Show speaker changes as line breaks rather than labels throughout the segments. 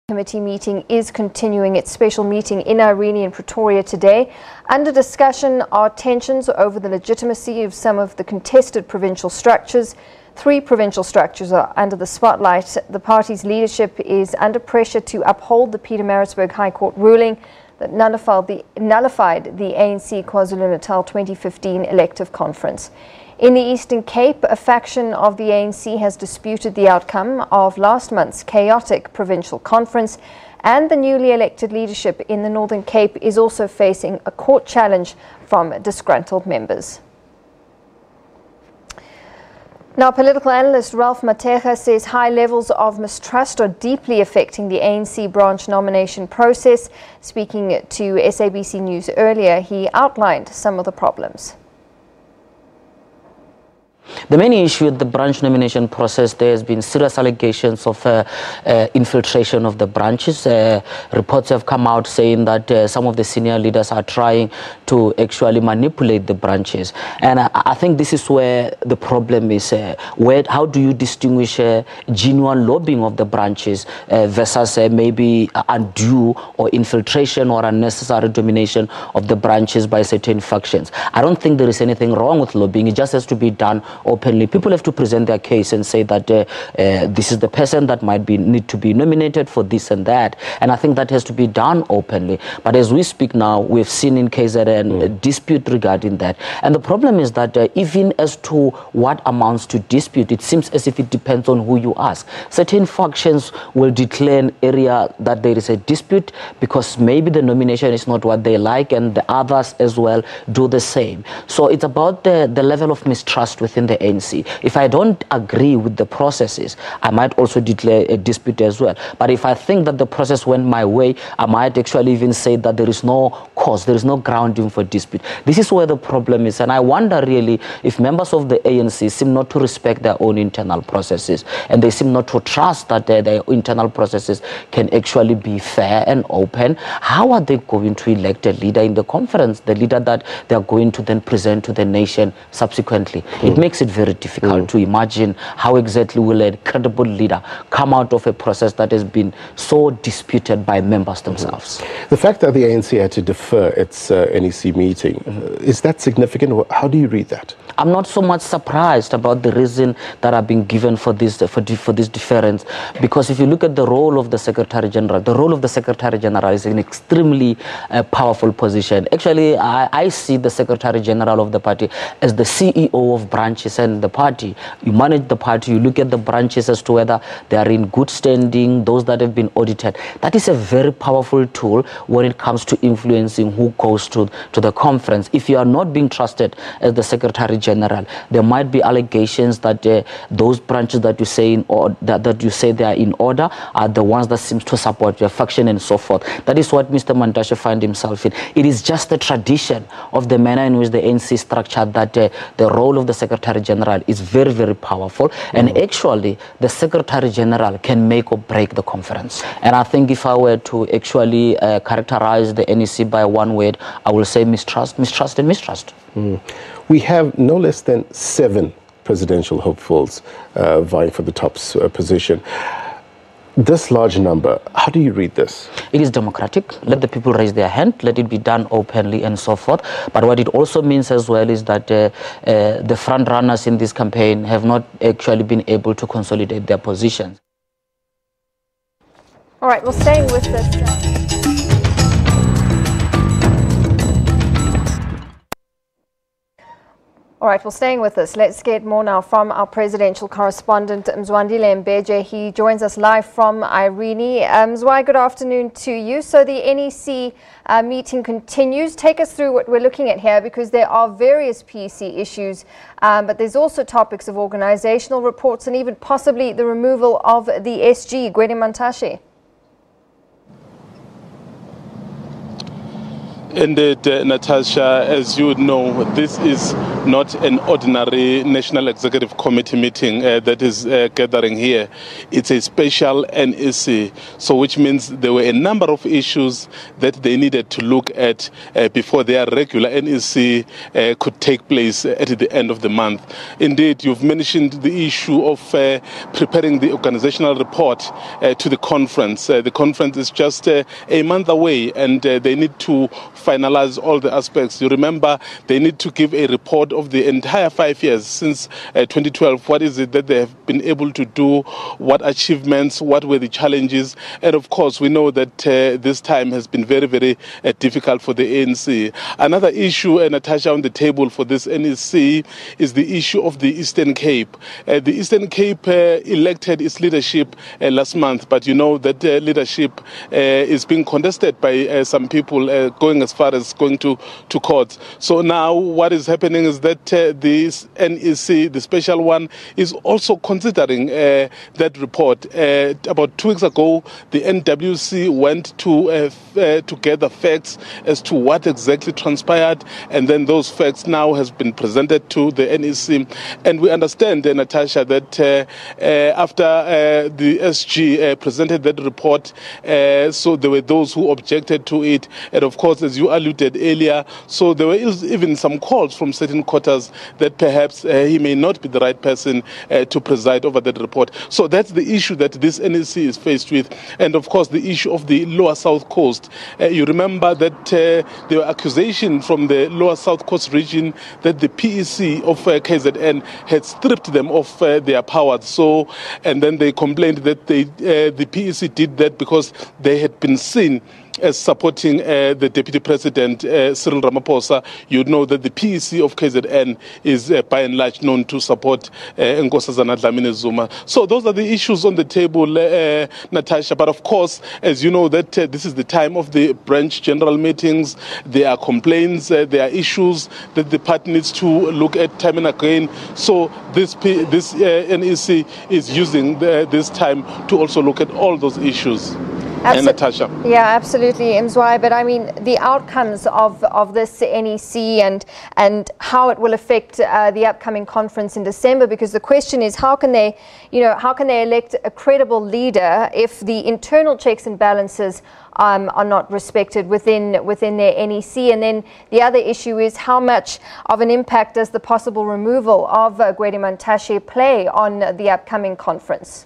Committee meeting is continuing its special meeting in Irene in Pretoria today. Under discussion are tensions over the legitimacy of some of the contested provincial structures. 3 provincial structures are under the spotlight. The party's leadership is under pressure to uphold the Pietermaritzburg High Court ruling that nullified the ANC KwaZulu-Natal 2015 elective conference. In the Eastern Cape, a faction of the ANC has disputed the outcome of last month's chaotic provincial conference, and the newly elected leadership in the Northern Cape is also facing a court challenge from disgruntled members. Now, political analyst Ralph Matega says high levels of mistrust are deeply affecting the ANC branch nomination process. Speaking to SABC News earlier, he outlined some of the problems.
The main issue with the branch nomination process, there has been serious allegations of infiltration of the branches. Reports have come out saying that some of the senior leaders are trying to actually manipulate the branches. And I think this is where the problem is. How do you distinguish genuine lobbying of the branches versus maybe undue or infiltration or unnecessary domination of the branches by certain factions? I don't think there is anything wrong with lobbying. It just has to be done openly. People have to present their case and say that this is the person that might need to be nominated for this and that, and I think that has to be done openly. But as we speak now, we've seen in KZN a dispute regarding that, and the problem is that even as to what amounts to dispute, it seems as if it depends on who you ask. Certain factions will declare an area that there is a dispute because maybe the nomination is not what they like, and the others as well do the same. So it's about the level of mistrust within the ANC. If I don't agree with the processes, I might also declare a dispute as well. But if I think that the process went my way, I might actually even say that there is no cause, there is no grounding for dispute. This is where the problem is, and I wonder really if members of the ANC seem not to respect their own internal processes, and they seem not to trust that their internal processes can actually be fair and open. How are they going to elect a leader in the conference, the leader that they are going to then present to the nation subsequently? It makes it very difficult to imagine how exactly will a credible leader come out of a process that has been so disputed by members themselves.
The fact that the ANC had to defer its NEC meeting, is that significant? How do you read that?
I'm not so much surprised about the reason that have been given for this deference, because if you look at the role of the Secretary General, the role of the Secretary General is an extremely powerful position. Actually, I see the Secretary General of the party as the CEO of branches and the party. You manage the party, you look at the branches as to whether they are in good standing, those that have been audited. That is a very powerful tool when it comes to influencing who goes to the conference. If you are not being trusted as the Secretary General, there might be allegations that those branches that you say that you say they are in order are the ones that seem to support your faction and so forth. That is what Mr. Mantashe finds himself in. It is just the tradition of the manner in which the ANC structured that the role of the Secretary General is very, very powerful, and actually the Secretary General can make or break the conference. And I think if I were to actually characterize the NEC by one word, I will say mistrust, mistrust and mistrust.
We have no less than 7 presidential hopefuls vying for the top position. This large number, how do you read this?
It is democratic. Let the people raise their hand. Let it be done openly and so forth. But what it also means as well is that the front runners in this campaign have not actually been able to consolidate their positions.
All right, well, staying with this. All right, well, staying with us, let's get more now from our presidential correspondent, Mzwandile Mbeje. He joins us live from Irene. Mzwa, good afternoon to you. So the NEC meeting continues. Take us through what we're looking at here, because there are various PC issues, but there's also topics of organizational reports and even possibly the removal of the SG, Gwede Mantashe.
Indeed, Natasha, as you know, this is not an ordinary National Executive Committee meeting that is gathering here. It's a special NEC, so which means there were a number of issues that they needed to look at before their regular NEC could take place at the end of the month. Indeed, you've mentioned the issue of preparing the organizational report to the conference. The conference is just a month away, and they need to finalize all the aspects. You remember, they need to give a report of the entire 5 years since 2012. What is it that they have been able to do? What achievements? What were the challenges? And of course, we know that this time has been very, very difficult for the ANC. Another issue, Natasha, on the table for this NEC is the issue of the Eastern Cape. The Eastern Cape elected its leadership last month, but you know that leadership is being contested by some people going as far as going to court. So now what is happening is that this NEC, the special one, is also considering that report. About 2 weeks ago, the NWC went to gather facts as to what exactly transpired, and then those facts now has been presented to the NEC. And we understand, Natasha, that after the SG presented that report, so there were those who objected to it, and of course, as you alluded earlier, so there were even some calls from certain quarters that perhaps he may not be the right person to preside over that report. So that's the issue that this NEC is faced with. And of course, the issue of the Lower South Coast. You remember that there were accusations from the Lower South Coast region that the PEC of KZN had stripped them of their powers. So, and then they complained that the PEC did that because they had been seen as supporting the Deputy President, Cyril Ramaphosa. You know that the PEC of KZN is by and large known to support Nkosazana Dlamini Zuma. So those are the issues on the table, Natasha. But of course, as you know, that this is the time of the branch general meetings. There are complaints, there are issues that the party needs to look at time and again. So this NEC is using this time to also look at all those issues. Natasha.
Yeah, absolutely, Mzwai. But I mean, the outcomes of this NEC and how it will affect the upcoming conference in December, because the question is, how can they elect a credible leader if the internal checks and balances are not respected within their NEC? And then the other issue is, how much of an impact does the possible removal of Gwede Mantashe play on the upcoming conference?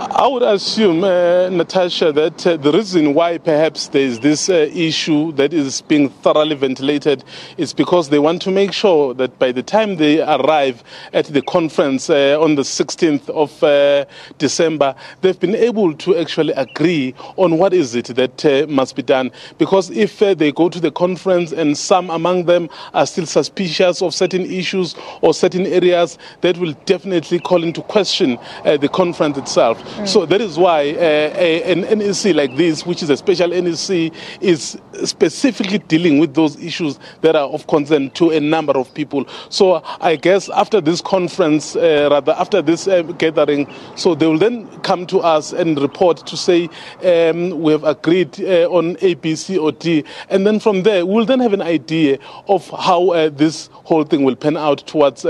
I would assume, Natasha, that the reason why perhaps there is this issue that is being thoroughly ventilated is because they want to make sure that by the time they arrive at the conference on the 16th of December, they've been able to actually agree on what is it that must be done. Because if they go to the conference and some among them are still suspicious of certain issues or certain areas, that will definitely call into question the conference itself. So that is why an NEC like this, which is a special NEC, is specifically dealing with those issues that are of concern to a number of people. So I guess after this conference, after this gathering, so they will then come to us and report to say we have agreed on A, B, C, or D. And then from there, we'll then have an idea of how this whole thing will pan out towards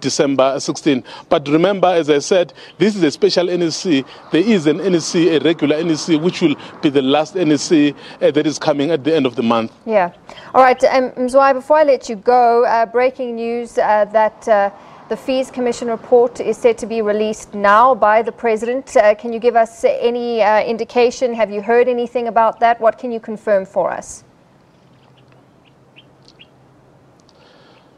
December 16. But remember, as I said, this is a special NEC. There is an NEC, a regular NEC, which will be the last NEC that is coming at the end of the month.
Yeah. All right, Mzwai, before I let you go, breaking news that the Fees Commission report is set to be released now by the President. Can you give us any indication? Have you heard anything about that? What can you confirm for us?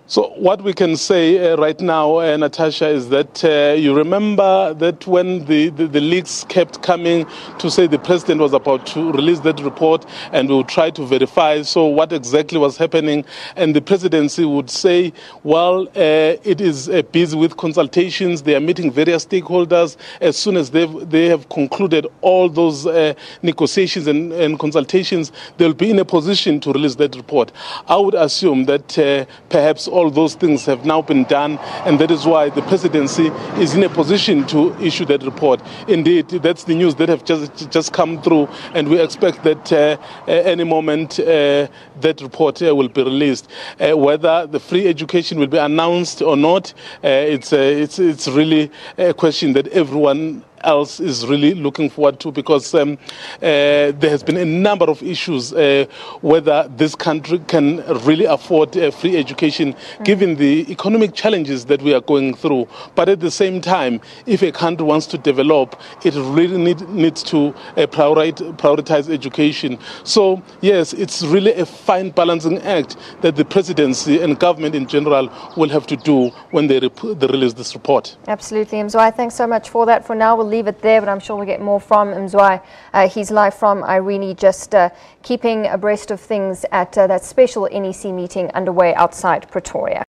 So what we can say right now, Natasha, is that you remember that when the leaks kept coming to say the president was about to release that report and we would try to verify so what exactly was happening, and the presidency would say, well, it is busy with consultations, they are meeting various stakeholders. As soon as they have concluded all those negotiations and consultations, they'll be in a position to release that report. I would assume that perhaps all those things have now been done, and that is why the presidency is in a position to issue that report. Indeed, that's the news that have just come through, and we expect that any moment that report will be released. Whether the free education will be announced or not, it's really a question that everyone else is really looking forward to, because there has been a number of issues whether this country can really afford free education given the economic challenges that we are going through. But at the same time, if a country wants to develop, it really needs to prioritize education. So yes, it's really a fine balancing act that the presidency and government in general will have to do when they release this report.
Absolutely, Mzwai, thanks so much for that. For now, we'll leave it there, but I'm sure we'll get more from Mzwai. He's live from Irene, just keeping abreast of things at that special NEC meeting underway outside Pretoria.